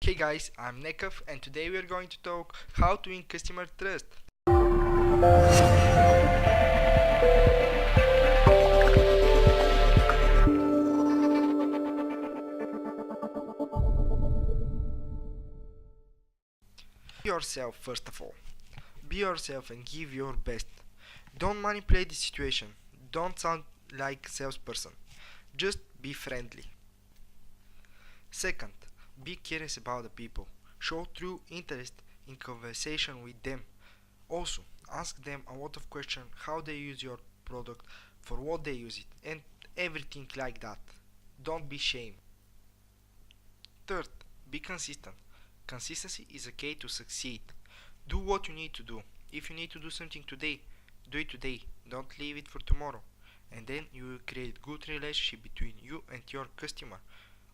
Hey guys, I'm Nekaf and today we are going to talk how to win customer trust. Be yourself first of all. Be yourself and give your best. Don't manipulate the situation. Don't sound like a salesperson. Just be friendly. Second, be curious about the people. Show true interest in conversation with them. Also, ask them a lot of questions how they use your product, for what they use it, and everything like that. Don't be shame. Third, be consistent. Consistency is a key to succeed. Do what you need to do. If you need to do something today, do it today. Don't leave it for tomorrow. And then you will create good relationship between you and your customer.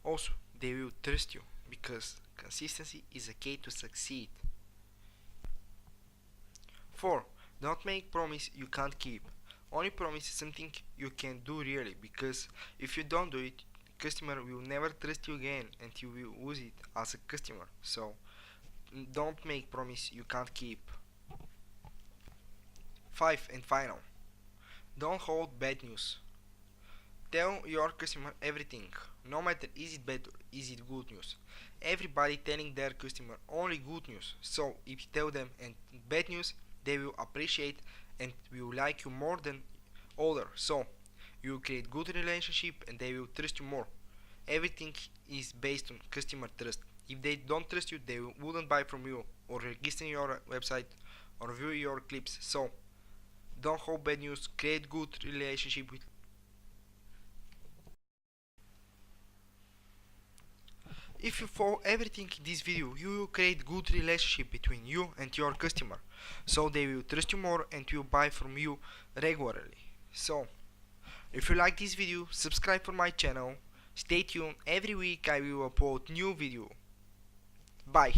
Also, they will trust you because consistency is a key to succeed. 4. Don't make promise you can't keep. Only promise something you can do really, because if you don't do it, customer will never trust you again and you will lose it as a customer. So don't make promise you can't keep. 5 and final. Don't hold bad news. Tell your customer everything, no matter is it bad or is it good news. Everybody telling their customer only good news, so if you tell them and bad news, they will appreciate and will like you more than other. So you will create good relationship and they will trust you more. Everything is based on customer trust. If they don't trust you, they wouldn't buy from you or register your website or view your clips. So don't hold bad news, create good relationship with. If you follow everything in this video, you will create good relationship between you and your customer, so they will trust you more and will buy from you regularly. So, if you like this video, subscribe for my channel. Stay tuned, every week I will upload new video. Bye.